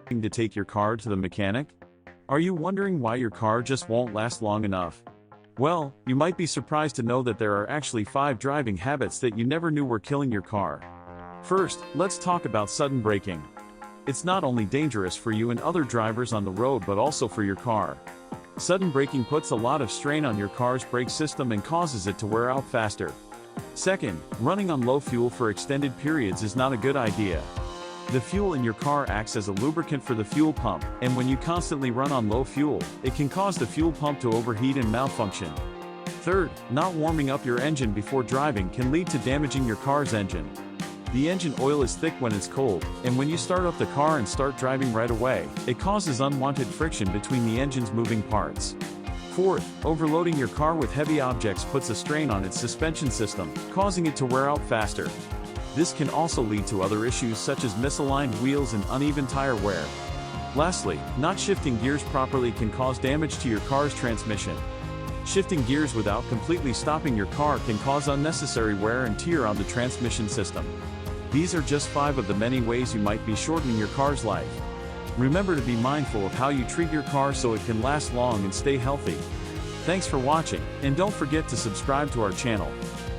to take your car to the mechanic? Are you wondering why your car just won't last long enough? Well, you might be surprised to know that there are actually 5 driving habits that you never knew were killing your car. First, let's talk about sudden braking. It's not only dangerous for you and other drivers on the road but also for your car. Sudden braking puts a lot of strain on your car's brake system and causes it to wear out faster. Second, running on low fuel for extended periods is not a good idea. The fuel in your car acts as a lubricant for the fuel pump, and when you constantly run on low fuel, it can cause the fuel pump to overheat and malfunction. Third, not warming up your engine before driving can lead to damaging your car's engine. The engine oil is thick when it's cold, and when you start up the car and start driving right away, it causes unwanted friction between the engine's moving parts. Fourth, overloading your car with heavy objects puts a strain on its suspension system, causing it to wear out faster. This can also lead to other issues such as misaligned wheels and uneven tire wear. Lastly, not shifting gears properly can cause damage to your car's transmission. Shifting gears without completely stopping your car can cause unnecessary wear and tear on the transmission system. These are just 5 of the many ways you might be shortening your car's life. Remember to be mindful of how you treat your car so it can last long and stay healthy. Thanks for watching, and don't forget to subscribe to our channel.